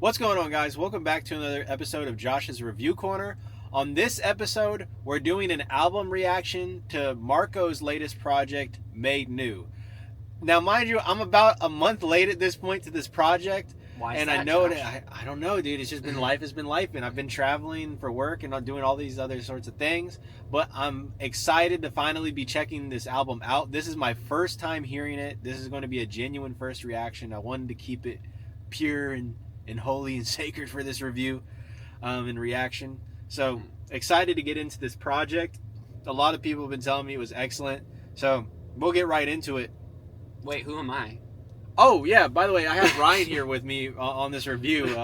What's going on, guys? Welcome back to another episode of Josh's Review Corner. On this episode, we're doing an album reaction to Mvrco's latest project, Made New. Now, mind you, I'm about a month late at this point to this project. Why is and that, I know Josh? that I don't know, dude. It's just been life has been life, and I've been traveling for work and I'm doing all these other sorts of things. But I'm excited to finally be checking this album out. This is my first time hearing it. This is going to be a genuine first reaction. I wanted to keep it pure and holy and sacred for this review and reaction. So excited to get into this project. A lot of people have been telling me it was excellent. So we'll get right into it. Wait, who am I? Oh yeah, by the way, I have Ryan here with me on this review.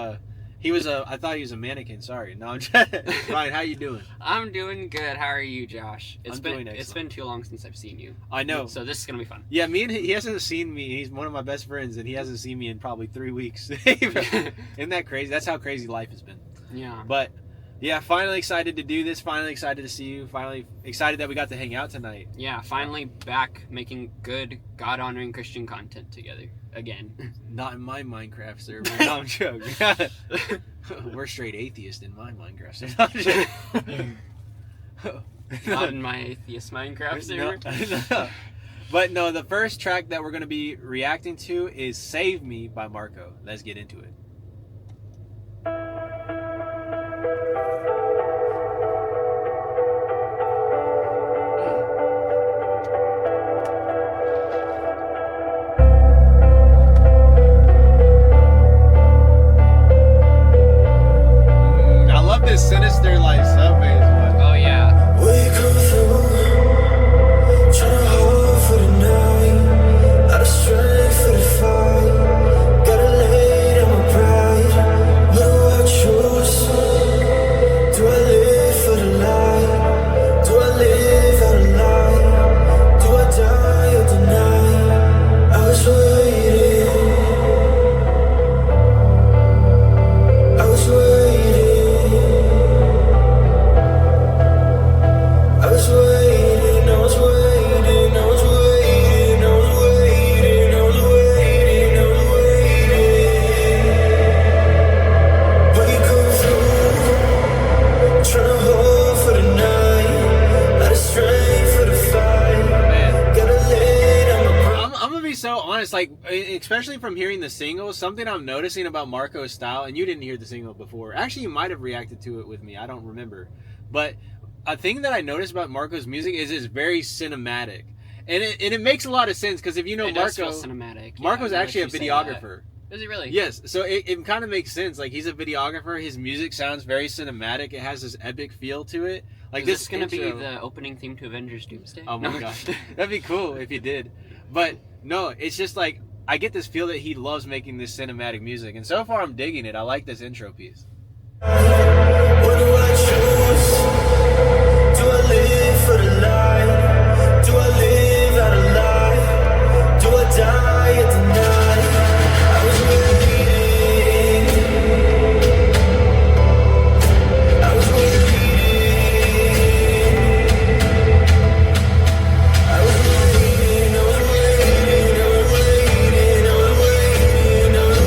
I thought he was a mannequin. Sorry. No, I'm just, Ryan, how you doing? I'm doing good. How are you, Josh? I'm doing excellent. It's been too long since I've seen you. I know. So this is gonna be fun. Yeah, he hasn't seen me. He's one of my best friends, and he hasn't seen me in probably 3 weeks. Isn't that crazy? That's how crazy life has been. Yeah. But yeah, finally excited to do this. Finally excited to see you. Finally excited that we got to hang out tonight. Yeah, finally back making good, God-honoring Christian content together again. Not in my Minecraft server. No, I'm joking. We're straight atheists in my Minecraft server. No, I'm joking. Not in my atheist Minecraft server. No. But no, the first track that we're going to be reacting to is Save Me by Mvrco. Let's get into it. This sinister like subway is what. Oh yeah. We come through, tryna hold for the night, out of strength for the fight. Gotta lay down my pride. What do I choose? Do I live for the light? Do I live out of light? Do I die or deny? I was waiting. I was waiting. So honest, like especially from hearing the single, something I'm noticing about Mvrco's style, and you didn't hear the single before. Actually, you might have reacted to it with me. I don't remember, but a thing that I noticed about Mvrco's music is it's very cinematic, and it makes a lot of sense because if you know It does feel Mvrco, cinematic. Mvrco's actually a videographer. Is he really? Yes, so it kind of makes sense. Like he's a videographer. His music sounds very cinematic. It has this epic feel to it. Like Is this this gonna intro, be the opening theme to Avengers Doomsday? Oh my gosh, that'd be cool if you did. But no, it's just like I get this feel that he loves making this cinematic music, and so far I'm digging it. I like this intro piece. What do I choose? Do I live for the light? Do I live out of life? Do I die at the night? I was waiting. I was waiting. I was waiting. I was waiting. I was waiting. I was waiting. I was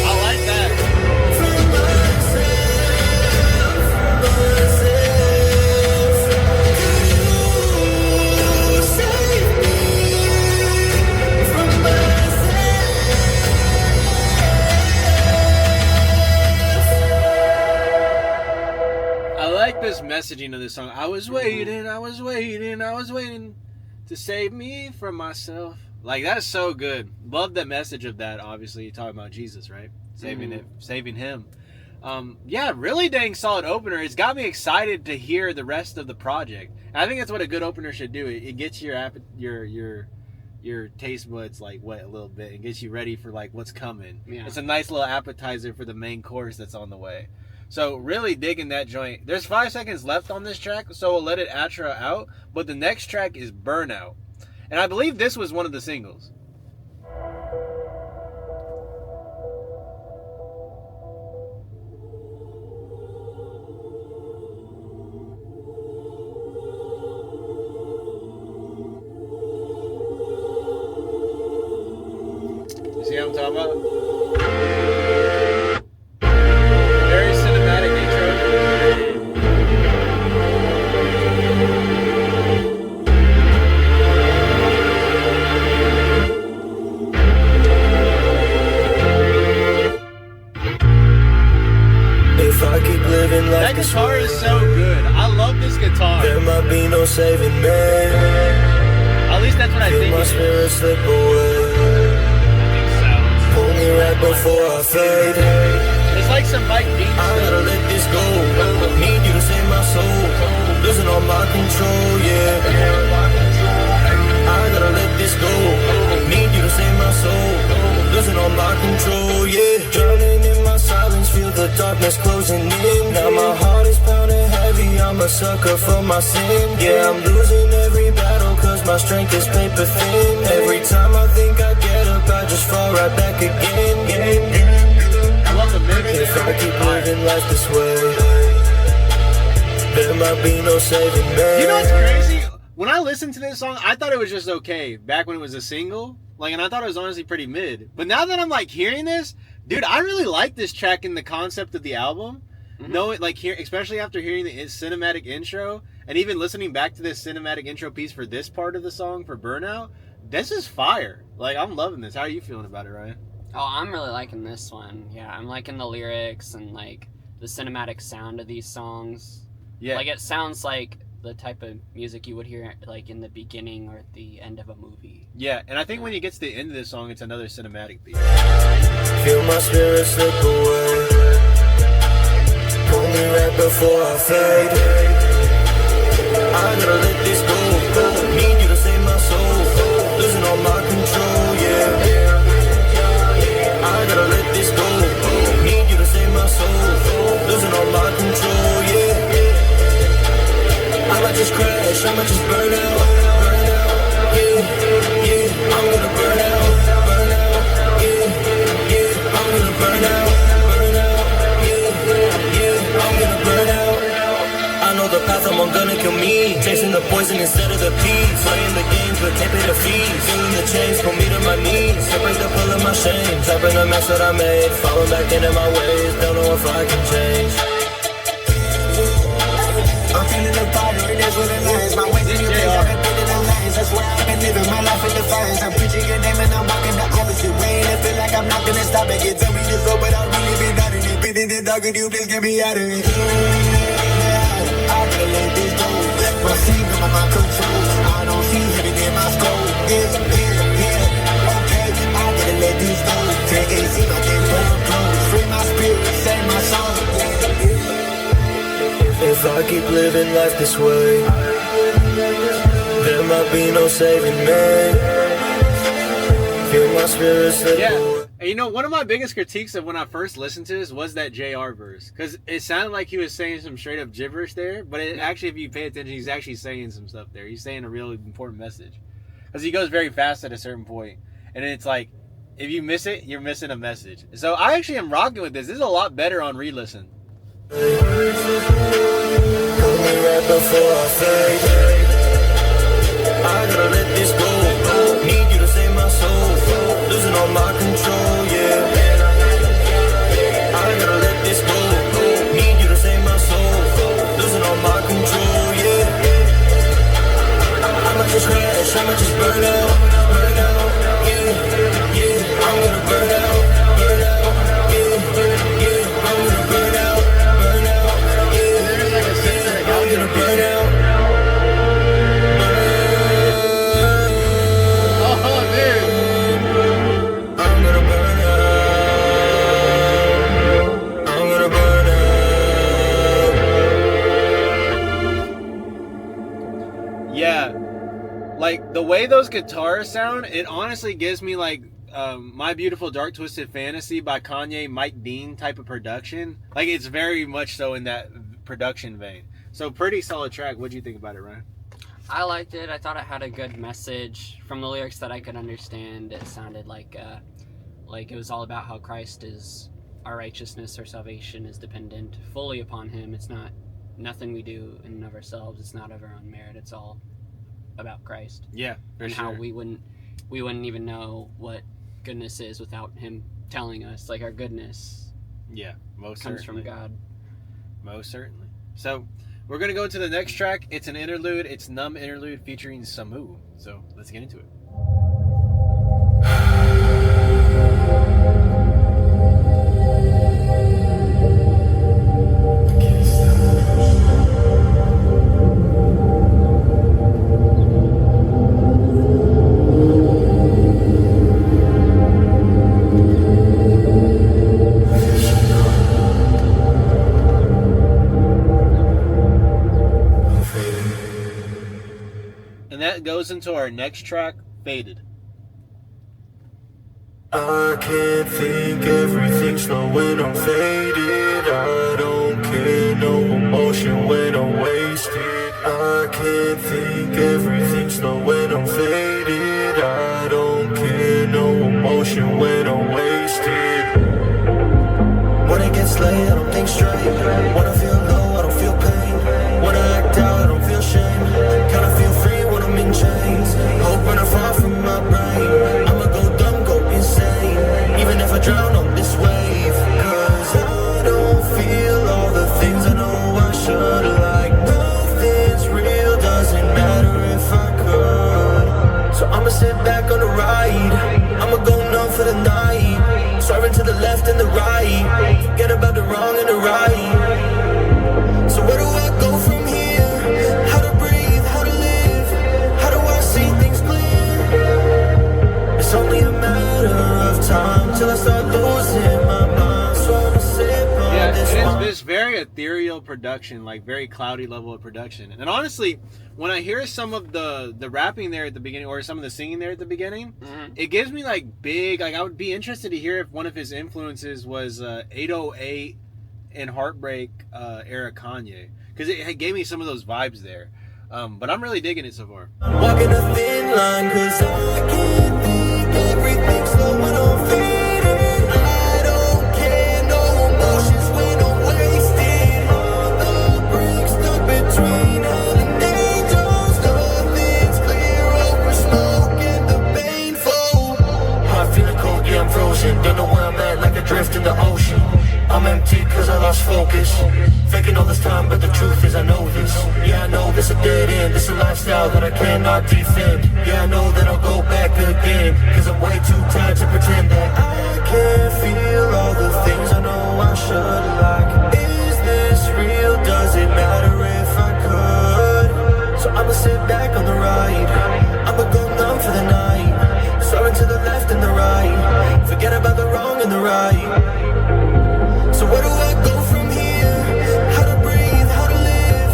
I like that. I like this messaging of this song. I was waiting, I was waiting, I was waiting to save me from myself. Like that's so good. Love the message of that. Obviously, you're talking about Jesus, right? Saving him. Yeah, really dang solid opener. It's got me excited to hear the rest of the project. And I think that's what a good opener should do. It gets your taste buds like wet a little bit and gets you ready for like what's coming. Yeah. It's a nice little appetizer for the main course that's on the way. So really digging that joint. There's 5 seconds left on this track, so we'll let it outro out. But the next track is Burnout. And I believe this was one of the singles. talking about? Very cinematic intro. If I keep living That like this guitar way, is so good. I love this guitar. there might be no saving me. At least that's what I Feel think my it is. spirit slip away. So, Pull me right before I fade. it's like some Mike Dean I gotta stuff. let this go. Need you to save my soul. Losing all my control, yeah. I gotta let this go. Need you to save my soul. Losing all my control, yeah. Drowning in my silence, feel the darkness closing in. Now my heart is pounding heavy. I'm a sucker for my sin. Yeah, I'm losing every battle, cause my strength is paper thin. Every time I think I get up, I just fall right back again. I love the mix. If I keep living life this way, there might be no saving me. You know what's crazy? When I listened to this song, I thought it was just okay back when it was a single. Like, and I thought it was honestly pretty mid. But now that I'm like hearing this, dude, I really like this track and the concept of the album. No, like here, especially after hearing the cinematic intro and even listening back to this cinematic intro piece for this part of the song for Burnout. This is fire. Like, I'm loving this. How are you feeling about it, Ryan? Oh, I'm really liking this one. Yeah, I'm liking the lyrics and like the cinematic sound of these songs. Yeah. Like, it sounds like the type of music you would hear like in the beginning or at the end of a movie. Yeah, and I think when you get to the end of this song, it's another cinematic piece. Feel my spirit slip away. Pull me right before I fade. I gotta let this go. Need you to save my soul. Losing all my control, yeah. I gotta let this go. Need you to save my soul. Losing all my control, yeah. I might just crash, I might just burn out. Yeah, yeah, I'm gonna burn out. Yeah, yeah, I'm gonna burn out. I know the path I'm on gonna kill me. Chasing the poison instead of the peace. Playing the games but can't pay the fees. Feeling the chains pull me to my knees. Separate the pull of my shame. Dropping the mess that I made. Falling back into my ways. Don't know if I can change. I'm feeling the fire and that's what it lies. My ways in your place, I've been bending the lines. That's where I've been living my life in defiance. I'm preaching your name and I'm walking the opposite way. And I feel like I'm not gonna stop it. You tell me to go, but I've really been out of it. Been in the dark and you please get me out of it. I gotta let this go. My feet on my control. I don't see everything in my skull. Yeah. Okay, I gotta let this go. Take it easy, I can't put on clothes. Free my spirit, save my soul. If I keep living life this way, there might be no saving me. Feel my spirit slip Yeah. away. And you know, one of my biggest critiques of when I first listened to this was that JR verse. Because it sounded like he was saying some straight up gibberish there. But it actually, if you pay attention, he's actually saying some stuff there. He's saying a really important message. Because he goes very fast at a certain point. And it's like, if you miss it, you're missing a message. So I actually am rocking with this. This is a lot better on re-listen. Pull me right before I fade. I gotta let this go. Need you to save my soul. Losing all my control, yeah. I gotta let this go. Need you to save my soul. Losing all my control, yeah. I might just crash, I might just burn out. Yeah, yeah, I'm gonna burn out. Yeah, yeah, I'm gonna burn out. I'm gonna burn out. Oh, dude. I'm gonna burn out. I'm gonna burn out. Yeah. Like, the way those guitars sound, it honestly gives me, like, My Beautiful Dark Twisted Fantasy by Kanye, Mike Dean type of production. Like, it's very much so in that production vein. So, pretty solid track. What'd you think about it, Ryan? I liked it. I thought it had a good message. From the lyrics that I could understand, it sounded like it was all about how Christ is our righteousness, our salvation is dependent fully upon Him. It's not nothing we do in and of ourselves. It's not of our own merit. It's all about Christ. Yeah, for And sure. how we wouldn't even know what goodness is without him telling us. Like, our goodness Yeah, most comes certainly. from God. Most certainly. So, we're going to go to the next track. It's an interlude. It's Numb Interlude featuring Samu. So, let's get into it. And that goes into our next track, Faded. I can't think, everything's slow when I'm faded. I don't care, no emotion when I'm wasted. I can't think, everything's slow when I'm faded. I don't care, no emotion when I'm wasted. When it gets late, I don't think straight. When I feel low, I don't feel pain. When I act out, I don't feel shame. Kinda feel free when I'm in chains. Hope when I fall from my brain, I'ma go dumb, go insane, even if I drown on this wave. Cause I don't feel all the things I know I should. Like nothing's real, doesn't matter if I could. So I'ma sit back on the ride, I'ma go numb for the night, swerving to the left and the right, forget about the wrong and the right. So where do I go from here? How to breathe, how to live, how do I see things clear? It's only a matter of time till I start losing my mind. So I'ma sip on Yeah, this and it's wine. this very ethereal production, like very cloudy level of production. And honestly, when I hear some of the rapping there at the beginning, or some of the singing there at the beginning, it gives me like big, like I would be interested to hear if one of his influences was 808 and Heartbreak era Kanye, because it gave me some of those vibes there. But I'm really digging it so far. Walking a thin line, cause I can't think, everything's slow when I'm fading. I don't care, no emotions when I'm wasted. On the brink, stuck between hell and angels. Nothing's clear over smoke and the painful. I'm feeling cold, yeah, I'm frozen. Don't know where I'm at, like adrift in the ocean. I'm empty cause I lost focus. Faking all this time, but the truth is I know this. Yeah, I know this a dead end. This a lifestyle that I cannot defend. Yeah, I know that I'll go back again, cause I'm way too tired to pretend that I can't feel all the things I know I should. Like, is this real? Does it matter if I could? So I'ma sit back on the ride, I'ma go numb for the night, swerving to the left and the right, forget about the wrong and the right. So where do I go from here? How to breathe, how to live,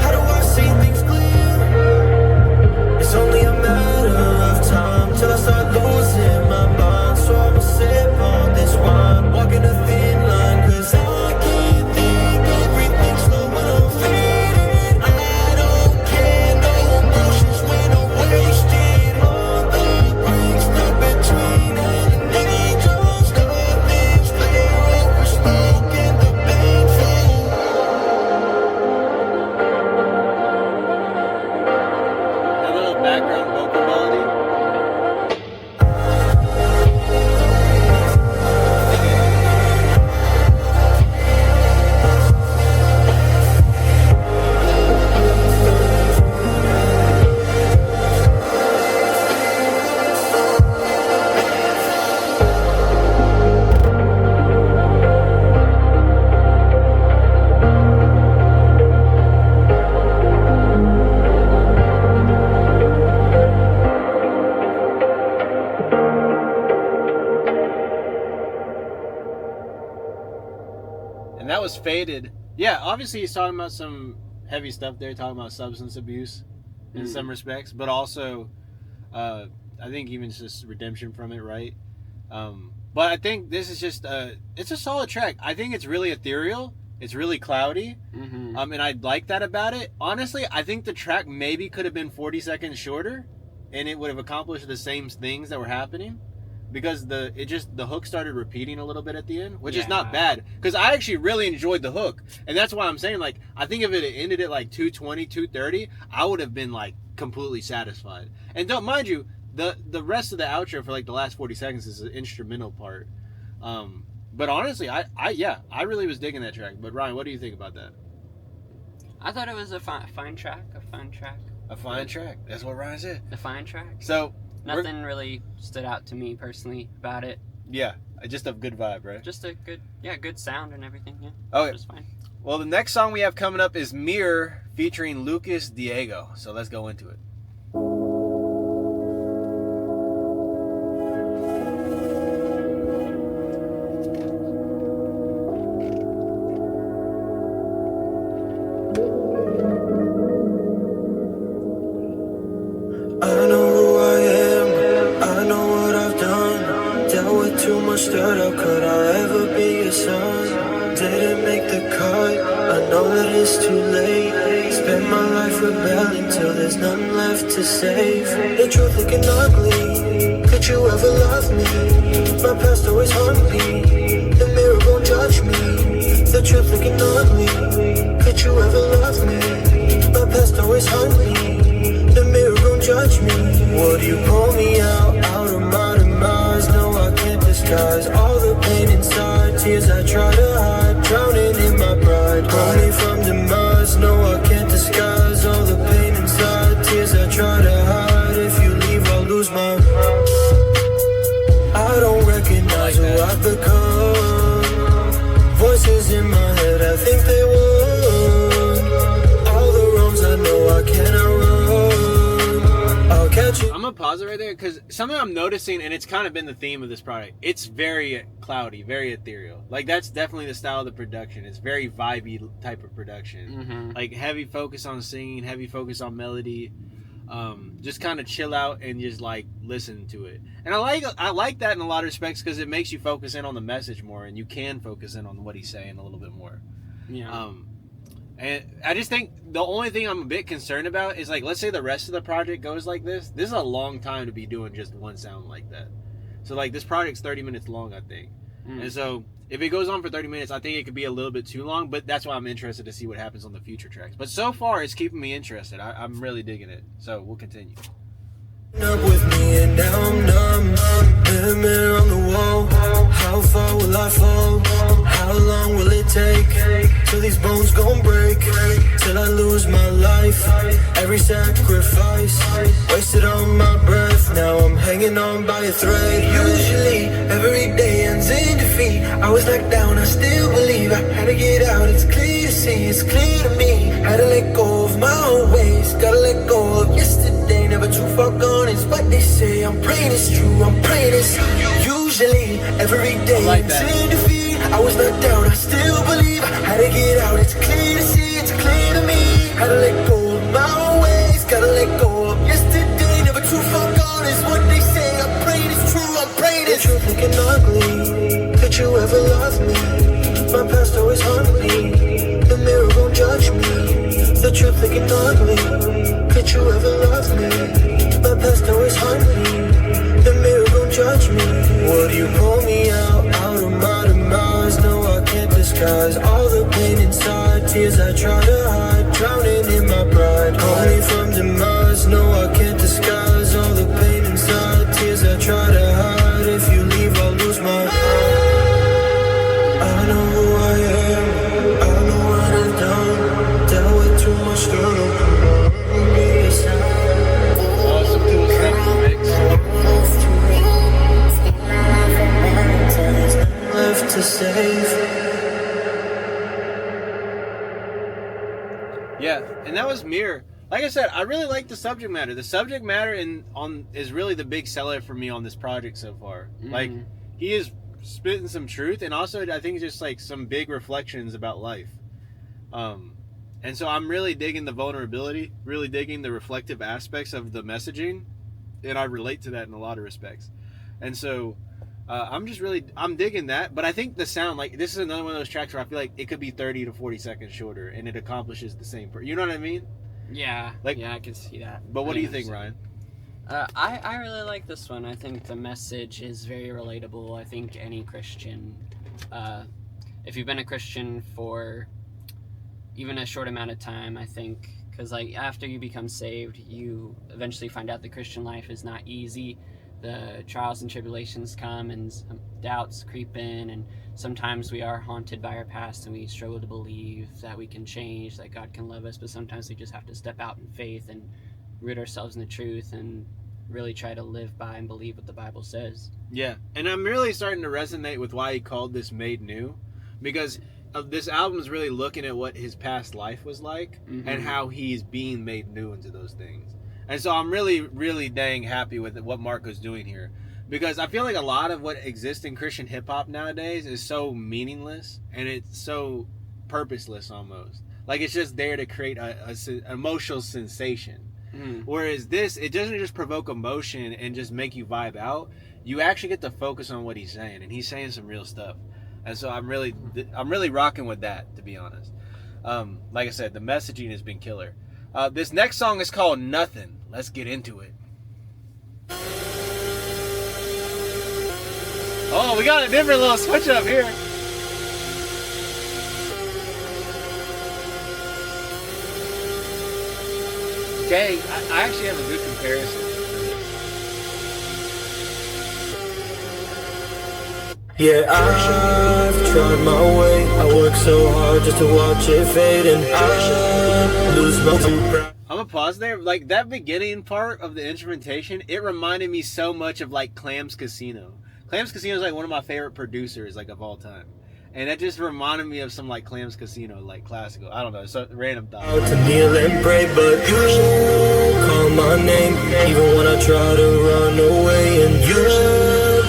how do I see things clear? It's only a matter of time till I start losing my mind. So I'ma sip on this wine, walking a thin line, cause I can't think, everything's slow when I'm fading. I don't care, no emotions when I'm wasted. On the brink, stuck between hell and angels. Nothing's clear over smoke and the painful. That little background vocal melody. And that was Faded. Yeah, obviously he's talking about some heavy stuff there, talking about substance abuse in some respects, but also I think even just redemption from it, right? But I think this is just it's a solid track. I think it's really ethereal. It's really cloudy. And I like that about it. Honestly, I think the track maybe could have been 40 seconds shorter and it would have accomplished the same things that were happening. Because the hook started repeating a little bit at the end, which is not bad. Because I actually really enjoyed the hook, and that's why I'm saying, like, I think if it had ended at like 2:20, 2:30, I would have been like completely satisfied. And don't mind you, the rest of the outro for like the last 40 seconds is an instrumental part. But honestly, I really was digging that track. But Ryan, what do you think about that? I thought it was a fine track. A fine track. A fine track. That's what Ryan said. A fine track. So nothing really stood out to me personally about it. Yeah, just a good vibe, right? Just a good sound and everything. Yeah. Okay. It was fine. Well, the next song we have coming up is Mirror featuring Lucas Diego. So let's go into it. I know who I am, I know what I've done. Dealt with too much dirt, how could I ever be your son? Didn't make the cut, I know that it's too late. Spent my life rebelling till there's nothing left to save. The truth looking ugly, could you ever love me? My past always haunt me, the mirror gon' judge me. The truth looking ugly, could you ever love me? My past always haunt me, the mirror gon' judge me. Would you pull me out of my demise? No, I can't disguise all the pain inside. Tears I try to hide, drowning in my pride. Pull me from demise. No, I can't disguise all the pain inside. Tears I try to hide. If you leave, I'll lose my. I don't recognize who I've become. Voices in my head, I think they won. All the wrongs I know I cannot run. I'll catch you. I'm gonna pause it right there because something I'm noticing, and it's kind of been the theme of this product. It's very cloudy, very ethereal. Like that's definitely the style of the production. It's very vibey type of production. Like heavy focus on singing, heavy focus on melody. Just kind of chill out and just like listen to it. And I like that in a lot of respects because it makes you focus in on the message more, and you can focus in on what he's saying a little bit more. Yeah. And I just think the only thing I'm a bit concerned about is like, let's say the rest of the project goes like this. This is a long time to be doing just one sound like that. So like this project's 30 minutes long, I think. And so if it goes on for 30 minutes, I think it could be a little bit too long, but that's why I'm interested to see what happens on the future tracks. But so far, it's keeping me interested. I'm really digging it. So we'll continue. Up with me and now I'm numb. Mirror on the wall. How far will I fall? How long will it take till these bones gon' break? Till I lose my life. Every sacrifice wasted on my breath. Now I'm hanging on by a thread. Usually every day ends in defeat. I was knocked down, I still believe. I had to get out, it's clear to see, it's clear to me. Had to let go of my old ways. Gotta let go of yesterday. Never too far gone is what they say. I'm praying it's true, I'm praying it's usually every day like it's that. in defeat. I was knocked down, I still believe. I had to get out, it's clear to see, it's clear to me. Had to let go of my own ways. Gotta let go of yesterday. Never too far gone is what they say. I'm praying it's true, I'm praying it's true. Looking ugly, could you ever love me? My past always haunt me, the mirror gon' judge me. The truth looking ugly, could you ever love me? My past always haunt me, the mirror gon' judge me. Would you pull me out of my demise? No, I can't disguise all the pain inside. Tears I try to hide, drowning in my pride. Pull me from demise. No, I can't disguise all the pain inside. Tears I try to hide. If you leave, I'll lose my heart. I know who I am, I know what I've done. Dealt with too much dirt, I'll be a sign. Awesome, cool stuff, mix. Left to save. Yeah, and that was Mirror. Like I said, I really like the subject matter. The subject matter is really the big seller for me on this project so far. Like he is spitting some truth, and also I think just like some big reflections about life. And so I'm really digging the vulnerability, really digging the reflective aspects of the messaging, and I relate to that in a lot of respects. And so I'm digging that. But I think the sound, like this is another one of those tracks where I feel like it could be 30 to 40 seconds shorter, and it accomplishes the same. You know what I mean? Yeah. Like, yeah, I can see that. But what do you think, Ryan? I really like this one. I think the message is very relatable. I think any Christian, if you've been a Christian for even a short amount of time, I think Because like after you become saved, you eventually find out the Christian life is not easy. The trials and tribulations come, and some doubts creep in, and sometimes we are haunted by our past, and we struggle to believe that we can change, that God can love us. But sometimes we just have to step out in faith and root ourselves in the truth and really try to live by and believe what the Bible says. Yeah, and I'm really starting to resonate with why he called this Made New, because this album is really looking at what his past life was like and how he's being made new into those things. And so I'm really, really dang happy with what Mvrco's doing here, because I feel like a lot of what exists in Christian hip-hop nowadays is so meaningless and it's so purposeless almost. Like it's just there to create an emotional sensation. Whereas this, it doesn't just provoke emotion and just make you vibe out. You actually get to focus on what he's saying, and he's saying some real stuff. And so I'm really rocking with that, to be honest. Like I said, the messaging has been killer. This next song is called Nothing. Let's get into it. Oh, we got a different little switch up here. Okay, I actually have a good comparison. Yeah, I've tried my way. I work so hard just to watch it fade, and I lose my pride. I'm gonna pause there. Like that beginning part of the instrumentation, it reminded me so much of like Clams Casino. Clams Casino is like one of my favorite producers like of all time. And that just reminded me of some like Clams Casino, like classical. I don't know, so random thought. To kneel and pray, but you call my name, even when I try to run away, and you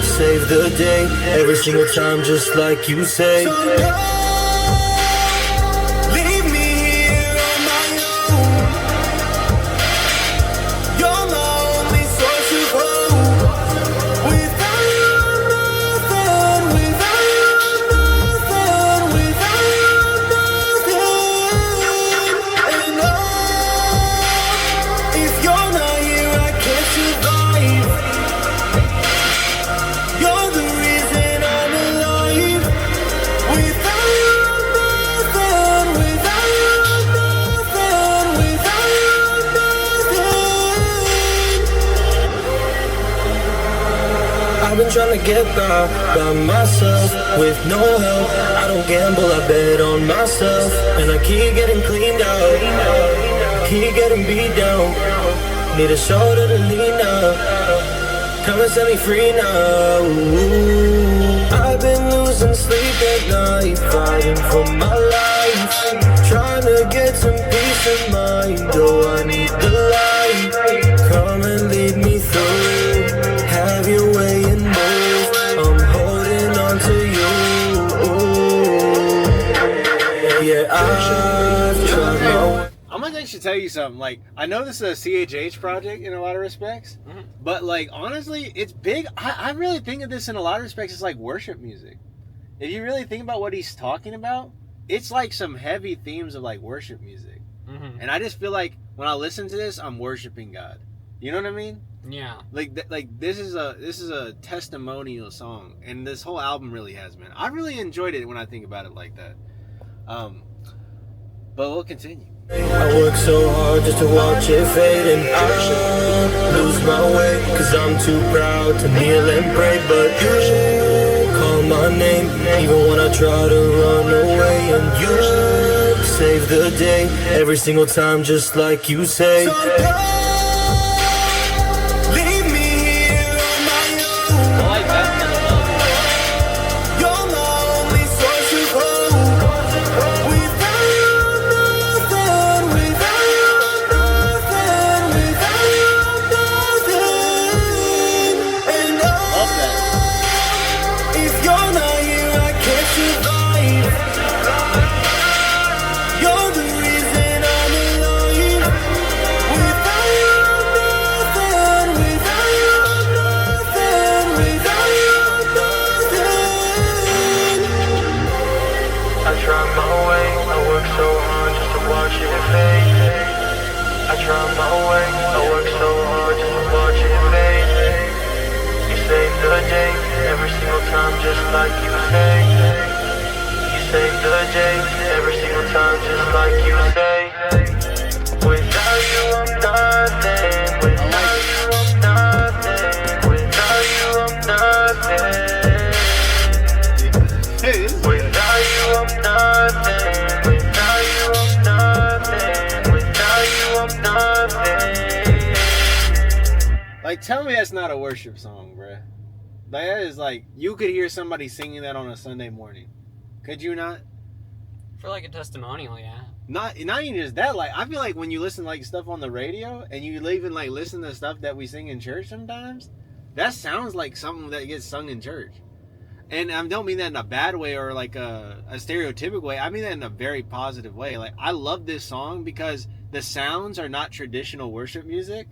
save the day every single time, just like you say. So leave me here on my own. You're my only source of hope. Without you, I'm nothing. Without you, I'm nothing. Without you, I'm nothing. And if you're not here, I can't survive. You're the reason I'm alive. Without you, I'm nothing. Without you, I'm nothing. Without you, I'm nothing. I've been trying to get by myself with no help. I don't gamble, I bet on myself, and I keep getting cleaned out, keep getting beat down. Need a shoulder to lean up. Come and set me free now. I've been losing sleep at night, fighting for my life, trying to get some peace of mind. Oh, I need the light. Come and lead me through. Have your way and move. I'm holding on to you. Yeah, I've tried my way. I'm gonna actually tell you something. Like, I know this is a CHH project in a lot of respects, but like honestly, it's big. I really think of this in a lot of respects as like worship music. If you really think about what he's talking about, it's like some heavy themes of like worship music. And I just feel like when I listen to this, I'm worshiping God. You know what I mean? Yeah. Like this is a testimonial song, and this whole album really has, man. I really enjoyed it when I think about it like that. But we'll continue. I work so hard just to watch it fade, and I lose my way, cause I'm too proud to kneel and pray. But you call my name, even when I try to run away, and you save the day every single time, just like you say. So leave me here on my own. I like that. You're my only source of hope. Without you, I'm nothing. Without you, I'm nothing. Without you, I'm nothing. And Love that. if you're not here, I can't survive. You're the reason I'm alive. Without you, I'm nothing. Without you, I'm nothing. Without you, I'm nothing. I try my way, I work so hard just to watch it fade. I try my way, I work so hard just to watch it fade. You save the day every single time, just like you say. You save the day every single time, just like you say. With Like, tell me that's not a worship song, bruh. Like, that is like, you could hear somebody singing that on a Sunday morning. Could you not? For like a testimonial, yeah. Not even just that. Like, I feel like when you listen to like stuff on the radio and you even like listen to stuff that we sing in church sometimes, that sounds like something that gets sung in church. And I don't mean that in a bad way or like a stereotypical way. I mean that in a very positive way. Like, I love this song because the sounds are not traditional worship music,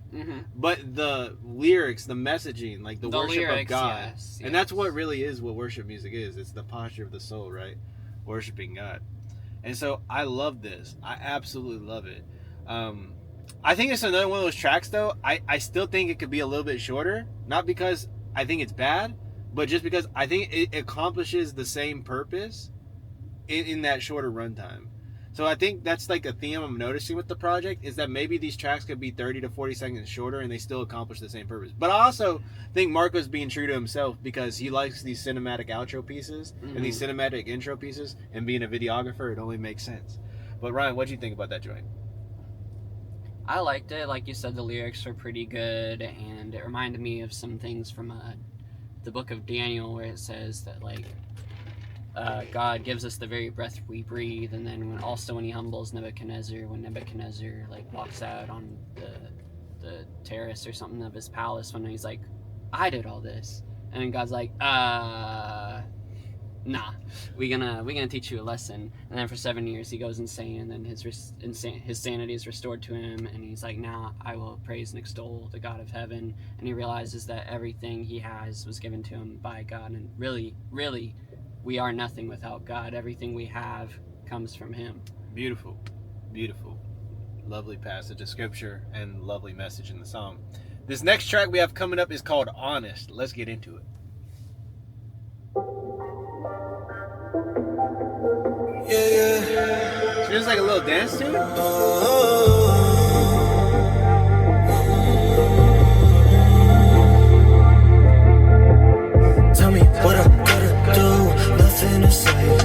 but the lyrics, the messaging, like the worship lyrics, of God. Yes, and that's what really is what worship music is. It's the posture of the soul, right? Worshiping God. And so I love this. I absolutely love it. I think it's another one of those tracks, though. I still think it could be a little bit shorter. Not because I think it's bad, but just because I think it accomplishes the same purpose in that shorter runtime. So I think that's like a theme I'm noticing with the project, is that maybe these tracks could be 30 to 40 seconds shorter and they still accomplish the same purpose. But I also think Mvrco's being true to himself because he likes these cinematic outro pieces and these cinematic intro pieces, and being a videographer, it only makes sense. But Ryan, what do you think about that joint? I liked it. Like you said, the lyrics were pretty good, and it reminded me of some things from the book of Daniel, where it says that like God gives us the very breath we breathe, and then when he humbles Nebuchadnezzar, when Nebuchadnezzar like walks out on the terrace or something of his palace, when he's like, I did all this, and then God's like, nah, we're gonna teach you a lesson. And then for 7 years he goes insane, and then his sanity is restored to him, and he's like, now I will praise and extol the God of heaven. And he realizes that everything he has was given to him by God, and really we are nothing without God. Everything we have comes from him. Beautiful. Lovely passage of scripture and lovely message in the song. This next track we have coming up is called Honest. Let's get into it. Yeah. Feels like a little dance tune. Tell me what I gotta do, nothing to say.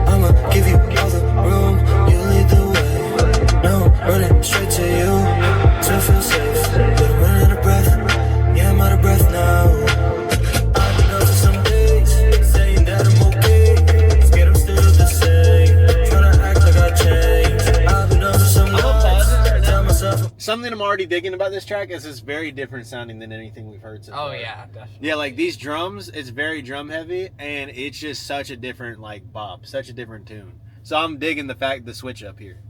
I'ma give you all the room, you lead the way. No, running straight to you, to feel safe. But I'm running out of breath, yeah, I'm out of breath now. I've been out for some days, saying that I'm okay. Scared I'm still the same, trying to act like I changed. I've been out for some nights, tell myself. Something I'm already digging about this track is it's very different sounding than anything we've heard so far. Oh yeah, definitely. Yeah, like these drums, it's very drum heavy, and it's just such a different like bop, such a different tune. So I'm digging the switch up here.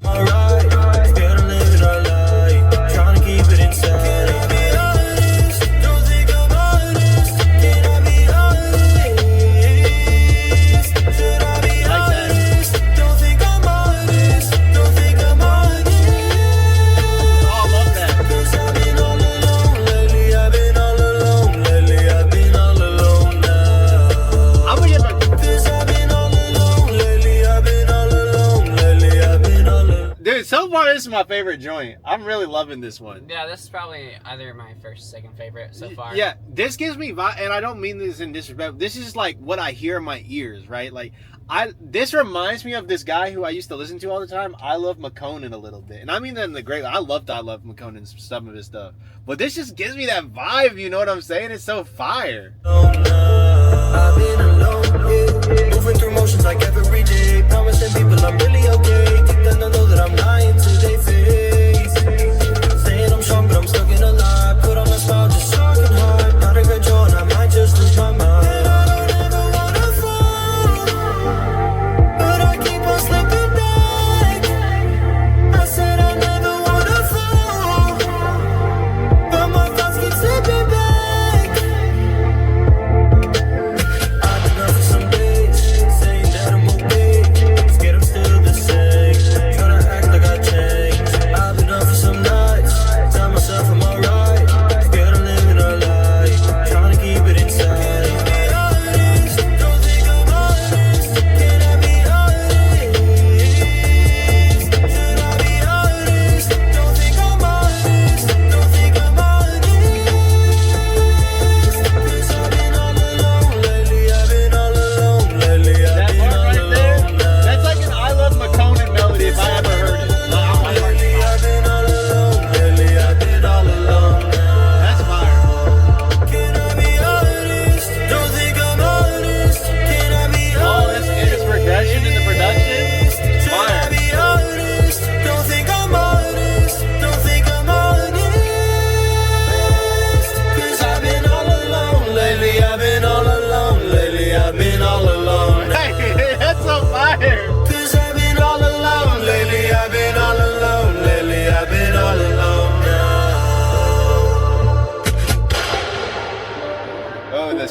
Alright, scared of living our life, trying to keep it inside. Can I be honest? Don't think I'm honest. Can I be honest? Should I be honest? Don't think I'm honest. Don't think I'm honest. Oh, I love that. 'Cause I've been all alone lately. I've been all alone lately. I've been all alone now. I'm gonna get my... 'Cause I've been all alone lately. I've been all alone lately. I've been all alone. Dude, so far this is my favorite joint. I'm really loving this one. Yeah, this is probably either my first, second favorite so far. Yeah, this gives me vibe, and I don't mean this in disrespect. This is like what I hear in my ears, right? Like, this reminds me of this guy who I used to listen to all the time. I love McConan a little bit, and I mean that in the great. I love McConan's some of his stuff, but this just gives me that vibe. You know what I'm saying? It's so fire. I've been alone, yeah. Moving through motions like every day. Promising people I'm really okay. Take them to know that I'm lying to their face. Saying I'm strong, but I'm stuck in a lie. Put on a smile just so I can hide. Not in control, and I might just lose my mind. And I don't ever wanna fall, but I keep on slipping back. I said I never wanna fall, but my thoughts keep slipping back. I've been out for some days, saying that I'm okay. Scared I'm still the same, trying to act like I changed.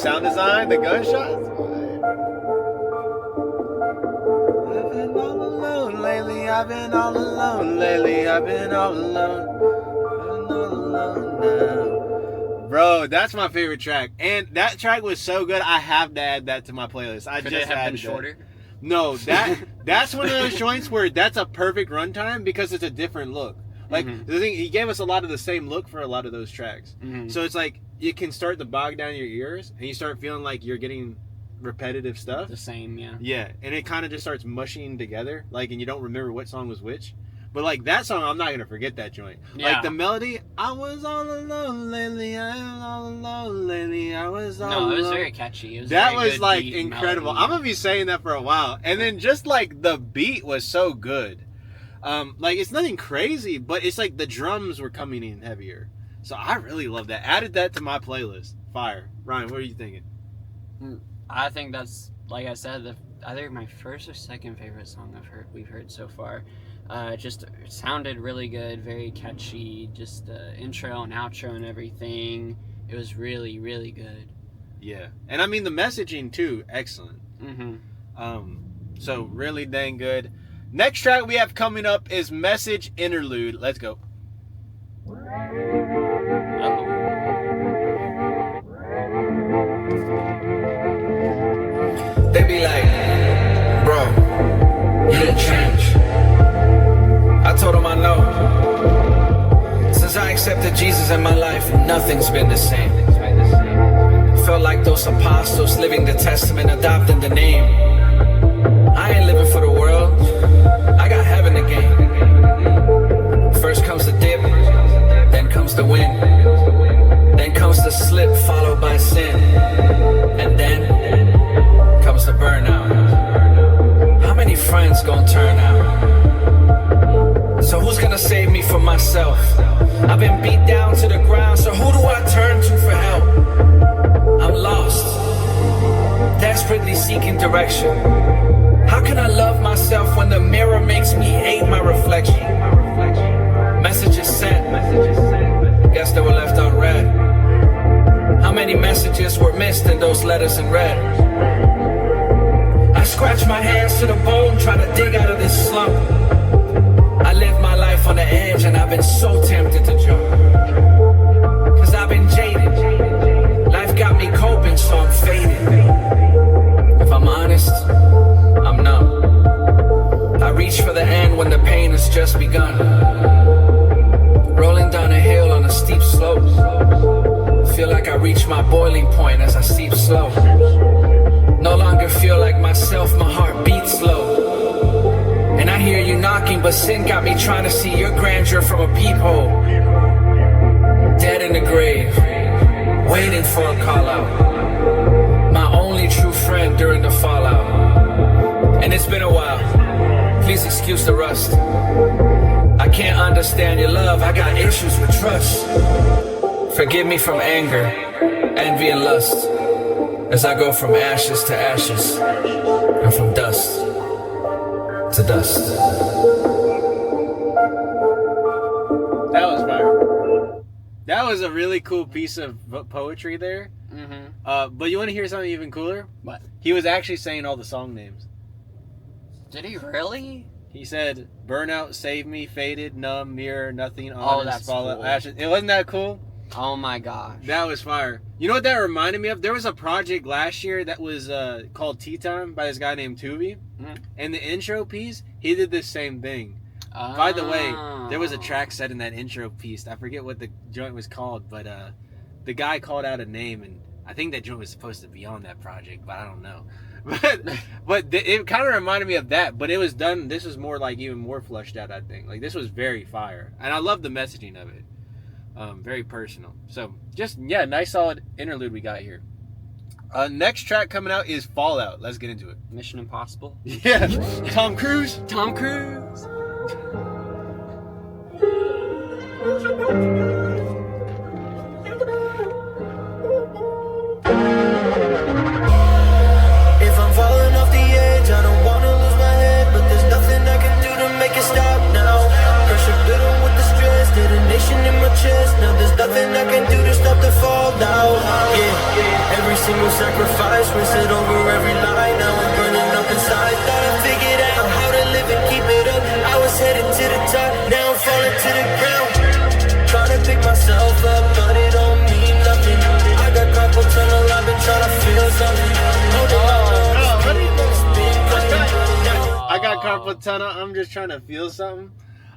sound design, the gunshots. I've been all alone lately. I've been all alone lately. I've been all alone. I've been all alone now. Bro, that's my favorite track, and that track was so good. I have to add that to my playlist. Could it have been shorter? No, that's one of those joints where that's a perfect runtime because it's a different look. Like the thing, he gave us a lot of the same look for a lot of those tracks. So it's like you can start to bog down your ears, and you start feeling like you're getting repetitive stuff. The same, yeah. Yeah, and it kind of just starts mushing together, like, and you don't remember what song was which. But like that song, I'm not gonna forget that joint. Yeah. Like the melody, I was all alone lately, I am all alone lately, I was all alone. No, it was very catchy. It was That very was good like beat, incredible. melody. I'm gonna be saying that for a while. And then just like the beat was so good. Like it's nothing crazy, but it's like the drums were coming in heavier. So I really love that. Added that to my playlist. Fire. Ryan, what are you thinking? I think that's, like I said, either my first or second favorite song we've heard so far. Just sounded really good, very catchy. Just the intro and outro and everything. It was really, really good. Yeah, and I mean the messaging too, excellent. So really dang good. Next track we have coming up is Message Interlude. Let's go. They be like, bro, you didn't change. I told them I know. Since I accepted Jesus in my life, nothing's been the same. Felt like those apostles living the testament, adopting the name. I ain't living for the world, I got heaven to gain. First comes the dip, then comes the win. Then comes the slip, followed by sin. And then comes the burnout. How many friends gonna turn out? So who's gonna save me from myself? I've been beat down to the ground, so who do I turn to for help? I'm lost, desperately seeking direction. How can I love myself when the mirror makes me hate my reflection? Messages sent, guess they were left unread. How many messages were missed in those letters in red? I scratch my hands to the bone, trying to dig out of this slump. I live my life on the edge and I've been so tempted to jump. Cause I've been jaded, life got me coping, so I'm faded. If I'm honest, I'm numb. I reach for the end when the pain has just begun. Rolling down a hill on a steep slope. Feel like I reach my boiling point as I seep slow. No longer feel like myself, my heart beats slow. And I hear you knocking, but sin got me trying to see your grandeur from a peephole. Dead in the grave, waiting for a call out. My only true friend during the fallout. And it's been a while, please excuse the rust. I can't understand your love, I got issues with trust. Forgive me from anger, envy and lust, as I go from ashes to ashes, and from dust to dust. That was fire. That was a really cool piece of poetry there. But you want to hear something even cooler? What? He was actually saying all the song names. Did he really? He said, burnout, save me, faded, numb, mirror, nothing, honest, that's fallout, cool. ashes. It wasn't that cool? Oh my gosh. That was fire. You know what that reminded me of? There was a project last year that was called Tea Time by this guy named Tubi. And the intro piece, he did the same thing. By the way, there was a track set in that intro piece. I forget what the joint was called, but the guy called out a name, and I think that joint was supposed to be on that project, but I don't know. But it kind of reminded me of that, but it was done. This was more like even more flushed out, I think. Like this was very fire, and I love the messaging of it. Very personal. So just nice solid interlude we got here. Next track coming out is Fallout. Let's get into it. Mission Impossible. Yeah, Tom Cruise. Tom Cruise. If I'm falling off the edge, I don't wanna lose my head, but there's nothing I can do to make it stop now. Pressure building with the stress, detonation in my chest. Now there's nothing I can do to stop the fall down. Yeah, every single sacrifice, rinse it over every line. Now I'm burning up inside. Thought I figured out how to live and keep it up. I was headed to the top, now I'm falling to the ground. Trying to pick myself up, but it don't mean nothing. I got carpal tunnel, I've been trying to feel something. I got carpal tunnel, I'm just trying to feel something.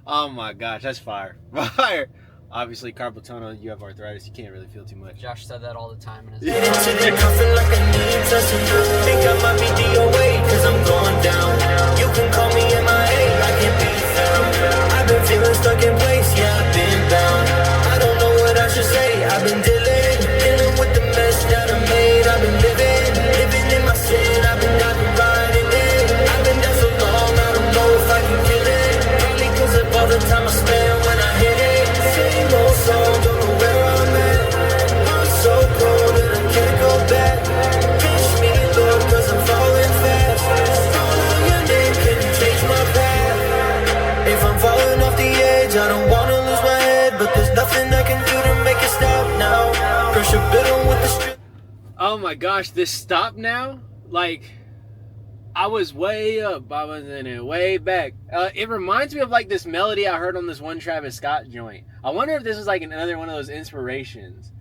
Oh my gosh, that's fire. Fire. Obviously, carpal tunnel, you have arthritis, you can't really feel too much. Josh said that all the time in his Get into the coffin like I need testing. Think I might be DOA, cause I'm going down. You can call me MIA, I can't be found. I've been feeling stuck in place, yeah, I've been bound. I don't know what I should say, I've been dealing with the mess that I made. I've been living in my sin, I've been riding it. I've been down so long, I don't know if I can kill it. Probably cause of all the time I spend when I hit it. Same old song, don't know where I'm at. I'm so cold and I can't go back. Catch me, Lord, cause I'm falling fast. Call out your name, can you change my path? If I'm falling off the edge, I don't wanna lose my head, but there's nothing I can do to make it stop now. Pressure bitter with the street. Oh my gosh, this stop now? Like, I was way up, I was in it way back. It reminds me of like this melody I heard on this one Travis Scott joint. I wonder if this was like another one of those inspirations.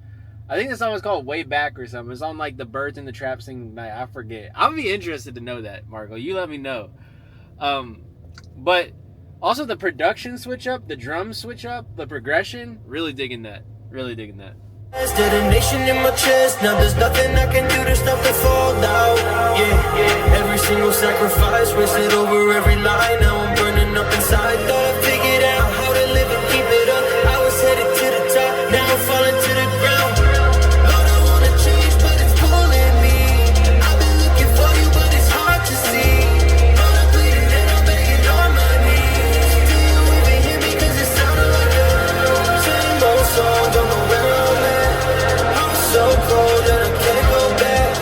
I think the song was called Way Back or something. It's on like the Birds in the Trap singing night. I forget. I would be interested to know that, Marco. You let me know. But also the production switch up, the drums switch up, the progression. Really digging that. Really digging that. Detonation in my chest. Now there's nothing I can do to stop the fall now. Yeah. Every single sacrifice, rinse it over every line. Now I'm burning up inside. Thought I figured out how to live and keep it up. I was headed to the top, now I'm falling to the ground. Lord, I wanna change, but it's pulling me. I've been looking for you, but it's hard to see. Lord, I'm bleeding and I'm begging on my knees. Do you even hear me? Cause it sounded like a same old song. Don't know where I'm at. I'm so cold that I can't go back.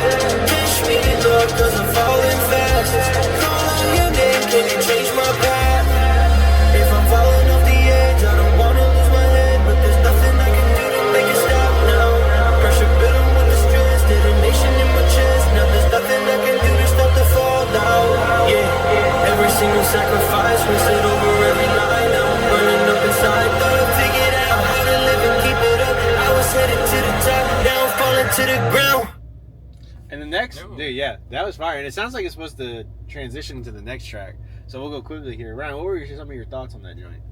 Catch me, Lord, cause I'm falling fast. Call out your name, can you change my path? If I'm falling off the edge, I don't wanna lose my head, but there's nothing I can do to make it stop now. Pressure bitter with the stress, detonation in my chest. Now there's nothing I can do to stop the fall now. Yeah. Every single sacrifice, rinse it over every line. Now I'm burning up inside. Thought I figured out how to live and keep it up. I was headed to the top, now I'm falling to the ground. And the next, dude, yeah, that was fire. And it sounds like it's supposed to transition to the next track. So we'll go quickly here. Ryan, what were some of your thoughts on that joint?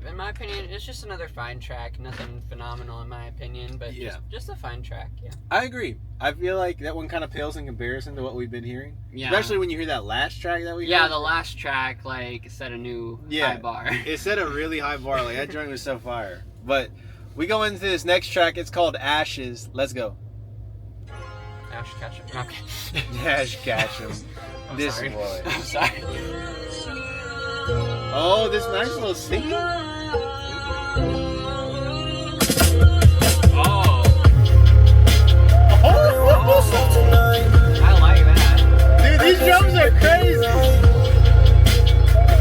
In my opinion, it's just another fine track. Nothing phenomenal in my opinion, but Yeah. just a fine track, yeah. I agree. I feel like that one kind of pales in comparison to what we've been hearing. Yeah. Especially when you hear that last track that we Yeah, heard. the last track, like, set a new Yeah. high bar. It set a really high bar. Like, that joint was so fire. But we go into this next track. It's called Ashes. Let's go. Ash Ketchum. Okay. Ash Ketchum. I'm This sorry. boy. I'm sorry. Oh, this nice little singing. Oh, Oh, I like that. dude, these drums are crazy.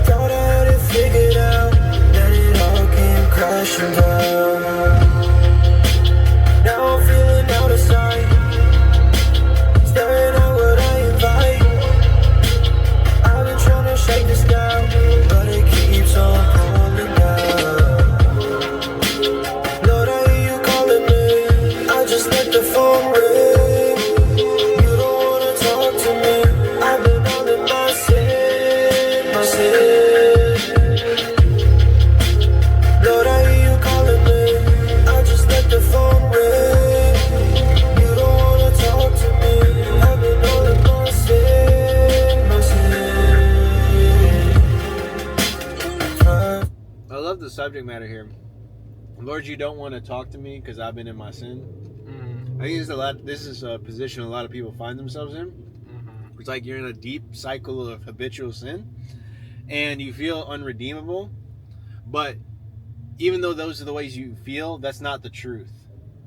Thought I had it figured out, then it all came crashing down. Now I'm feeling out of sight, staring at what I invite. I've been trying to shake this down, but it keeps on pulling down. Lord, I hear you calling me, I just let the phone ring. You don't wanna talk to me, I've been all in my sin, my sin. Lord, I hear you calling me, I just let the phone ring. You don't wanna talk to me, I've been all in my sin, my sin. I love the subject matter here. Lord, you don't want to talk to me because I've been in my sin. I think this is a position a lot of people find themselves in. It's like you're in a deep cycle of habitual sin and you feel unredeemable. But even though those are the ways you feel, that's not the truth,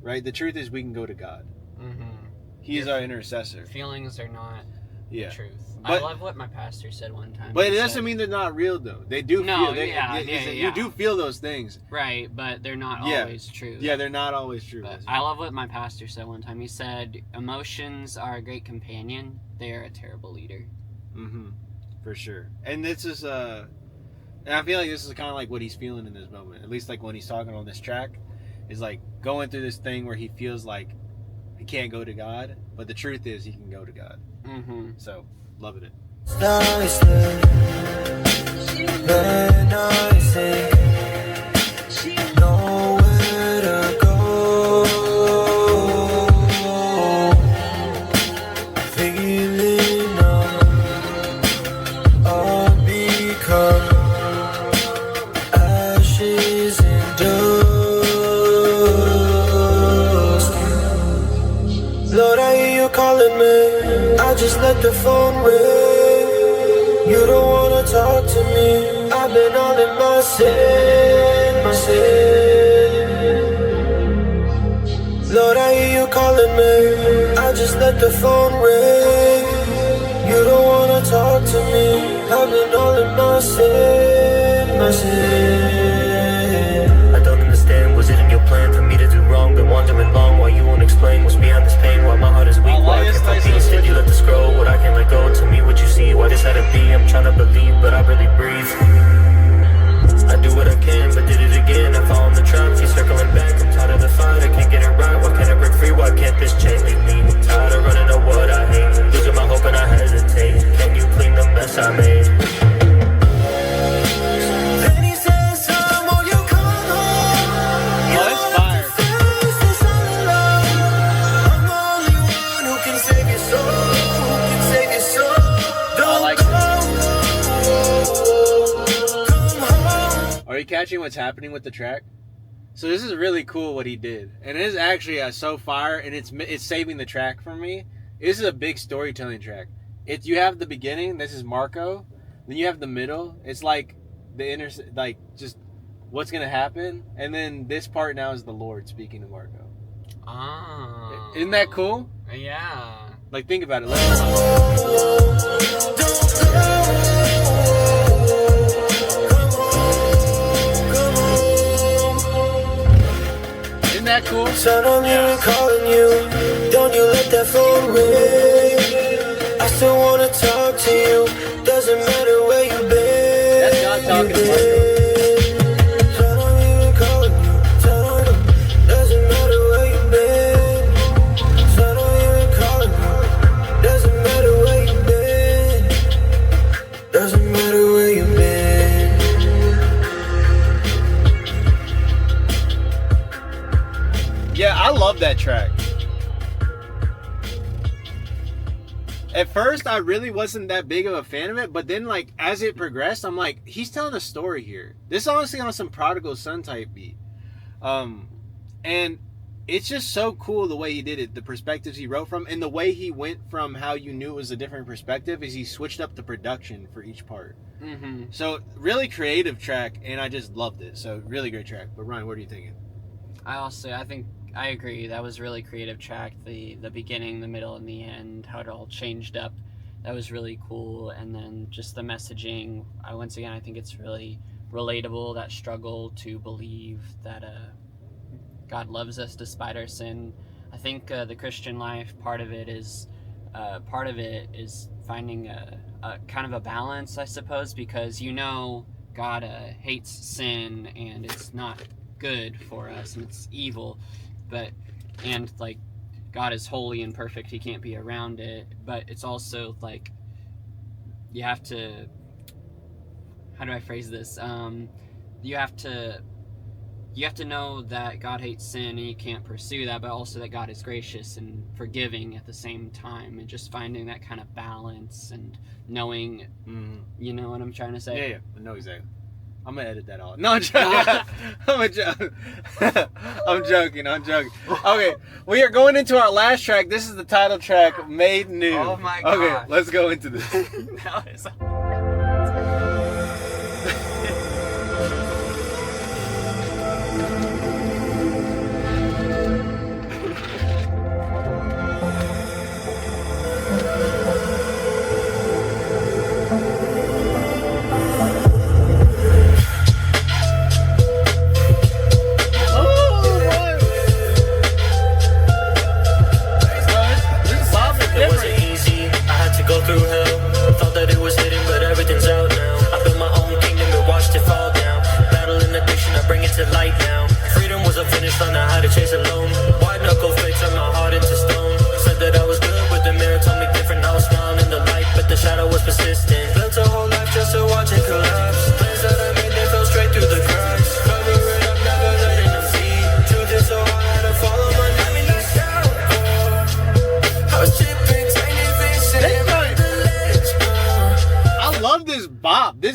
right? The truth is we can go to God. He is our intercessor. Feelings are not Yeah. truth. But- I love what my pastor said one time. But He it doesn't said- mean they're not real though. They do No, feel. yeah. You do feel those things. Right, but they're not Yeah. always true. Yeah, they're not always true. But I love what my pastor said one time. He said, "Emotions are a great companion. They are a terrible leader." Mm-hmm. For sure. And this is and I feel like this is kind of like what he's feeling in this moment. At least like when he's talking on this track, is like going through this thing where he feels like he can't go to God, but the truth is he can go to God. Mm-hmm. So, loving it. Nicely, when I say nowhere to go, feeling all become ashes and dust. Lord, I hear you calling me. I just let the phone ring. You don't wanna talk to me. I've been all in my sin, my sin. Lord, I hear you calling me. I just let the phone ring. You don't wanna talk to me. I've been all in my sin, my sin. I don't understand. Was it in your plan for me to do wrong? Been wandering long while you won't explain what's behind this pain. Why my heart is weak? Why I can't find peace? Did you let this grow? What I can't let go? To me, what you see? Why this had to be? I'm trying to believe, but I really breathe. I do what I can, but did it again. I fall in the trap, keep circling back. I'm tired of the fight, I can't get it right. Why can't I break free? Why can't this chain leave me? Tired of running to what I hate, losing my hope and I hesitate. Can you clean the mess I made? Then he says, "Son, will you come home? You Oh, that's don't fire. have to face this all alone. I'm the only one who can save your soul, who can save your soul. Don't like go. Come home." Are you catching what's happening with the track? So this is really cool what he did, and it is actually so fire, and it's saving the track for me. This is a big storytelling track. You have the beginning. This is Mvrco. Then you have the middle. It's like like just what's gonna happen, and then this part now is the Lord speaking to Mvrco. Oh. Isn't that cool? Yeah. Like think about it. Isn't that cool? Son, I'm here and calling you. Don't you let that phone ring. I still wanna talk to you. Doesn't matter where you've been. That's God talking to Mvrco. Son, I'm here and calling you. Son, doesn't matter where you've been. Son, I'm here and calling you. Doesn't matter where you've been. Doesn't matter where you've been. Yeah, I love that track. At first, I really wasn't that big of a fan of it, but then, like, as it progressed, I'm like, he's telling a story here. This is honestly on some Prodigal Son type beat. And it's just so cool the way he did it, the perspectives he wrote from, and the way he went from how you knew it was a different perspective is he switched up the production for each part. Mm-hmm. So, really creative track, and I just loved it. So, really great track. But, Ryan, what are you thinking? I think I agree. That was a really creative track. The beginning, the middle, and the end, how it all changed up. That was really cool. And then just the messaging. Once again, I think it's really relatable, that struggle to believe that God loves us despite our sin. I think the Christian life, part of it is finding a kind of a balance, I suppose, because God hates sin and it's not good for us and it's evil, and like God is holy and perfect, he can't be around it, but it's also like you have to, how do I phrase this, you have to know that God hates sin and you can't pursue that, but also that God is gracious and forgiving at the same time, and just finding that kind of balance and knowing, you know what I'm trying to say? Yeah, I know exactly. I'm gonna edit that out. No, I'm joking. I'm joking. Okay, we are going into our last track. This is the title track, Made New. Oh my Okay, gosh. let's go into this. That was-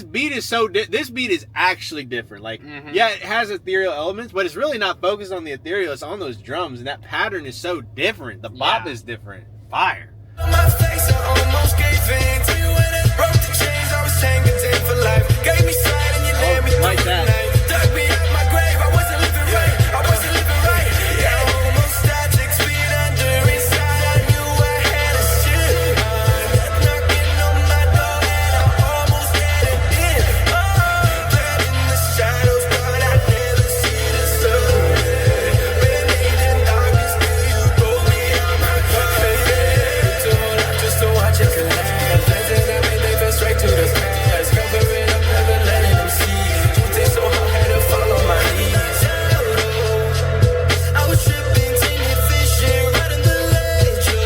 this beat is this beat is actually different. Like, Mhm. yeah, it has ethereal elements, but it's really not focused on the ethereal. It's on those drums, and that pattern is so different. The bop Yeah. is different. Fire. On my face, I almost gave in to you when I broke the chains. I was tangled in for life. Gave me sight and you led me like through that. the night. Dug me out my grave. I wasn't living right. I wasn't living right. Yeah, I almost died 6 feet under. Inside, I knew I had a shit. Knocking on my door and I almost had it in. Dead in the shadows, but I never see the sun. Buried in darkness till you pulled me out my car. Just to watch it collapse. Lenses that made they fell straight to the past. Cover it up, never letting them see. Truth is so hard, had to fall on my knees. I was tripping, tainted vision, right in the ledge, yo.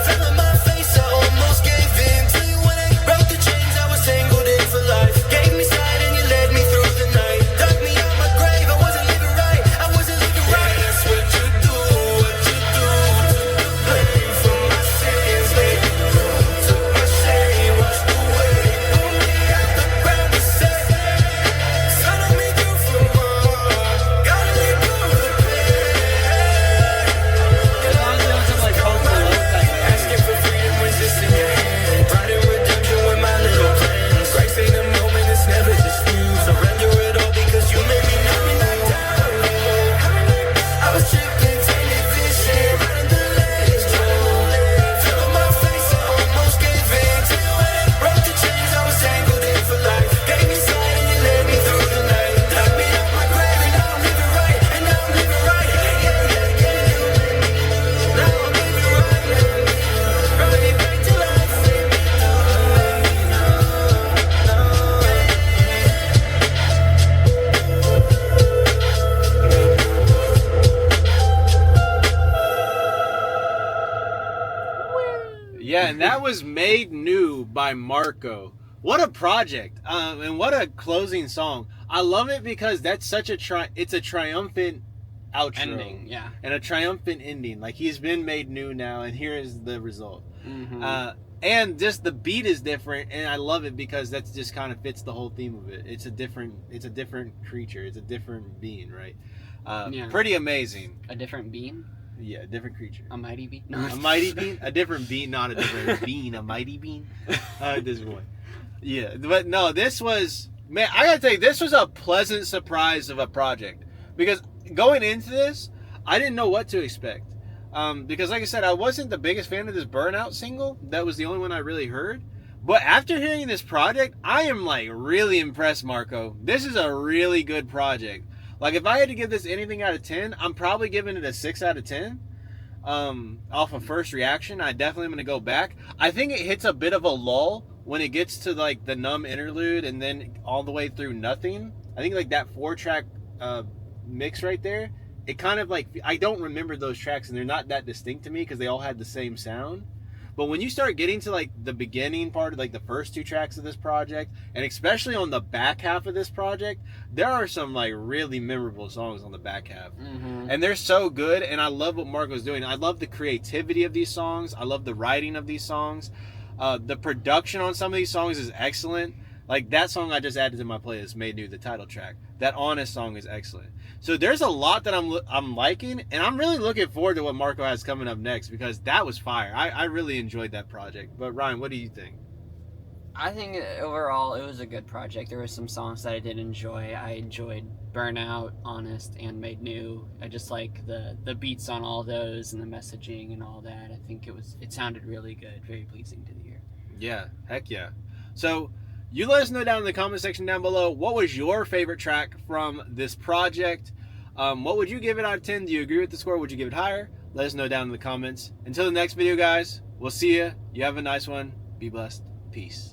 Fell on my face, I almost gave in to you when I broke the chains. I was tangled in for life. Gave me sight and you led me through the night. Dug me out my grave, I wasn't living right. I wasn't living right. Yeah, that's what you do, what you do. Blame for my sins, baby. Took my shame, washed away. Pulled me out the ground to say, son of me through for more. Gotta live through the pain. As long as it doesn't like poke the love type of Asking for freedom, resisting your hand. Pride and redemption with my little plans. Grace ain't a moment, it's never just you. Surrender it all because you made me know. I was tripping, tainted vision, right in the ledge, yo. Fell on my face, I almost gave in. Till you when I broke the chains, I was tangled in for life. Gave me sight and you led me through the night. Dug me out my grave and now I'm living right. And now I'm living right. Yeah, yeah, yeah. Now I'm living right. Brought me back to life. Yeah, and that was Made New by Mvrco. What a project. And what a closing song. I love it because that's such it's a triumphant outro. Ending, yeah. And a triumphant ending. Like, he's been made new now, and here is the result. Mhm. And just the beat is different, and I love it because that just kind of fits the whole theme of it. It's a different creature. It's a different being, right? Yeah. Pretty amazing. A different bean? Yeah, a different creature. A mighty bean? A mighty bean? A different bean, not a different bean. A mighty bean? This one. Yeah, but no, this was... Man, I gotta tell you, this was a pleasant surprise of a project. Because going into this, I didn't know what to expect. Because like I said, I wasn't the biggest fan of this Burnout single. That was the only one I really heard. But after hearing this project, I am like really impressed, Mvrco. This is a really good project. Like, if I had to give this anything out of 10, I'm probably giving it a 6 out of 10. Off of first reaction, I definitely am going to go back. I think it hits a bit of a lull when it gets to, like, the Numb interlude and then all the way through Nothing. I think, like, that 4-track mix right there, it kind of, like, I don't remember those tracks, and they're not that distinct to me because they all had the same sound. But when you start getting to, like, the beginning part of, like, the first 2 tracks of this project, and especially on the back half of this project, there are some, like, really memorable songs on the back half. Mhm. And they're so good, and I love what Mvrco's doing. I love the creativity of these songs. I love the writing of these songs. The production on some of these songs is excellent. Like, that song I just added to my playlist, Made New, the title track. That Honest song is excellent. So there's a lot that I'm liking, and I'm really looking forward to what Mvrco has coming up next, because that was fire. I really enjoyed that project. But Ryan, what do you think? I think overall it was a good project. There were some songs that I did enjoy. I enjoyed Burnout, Honest, and Made New. I just like the beats on all those and the messaging and all that. I think it sounded really good, very pleasing to the ear. Yeah, heck yeah. So you let us know down in the comment section down below, what was your favorite track from this project? What would you give it out of 10? Do you agree with the score? Would you give it higher? Let us know down in the comments. Until the next video, guys, we'll see you. You have a nice one. Be blessed. Peace.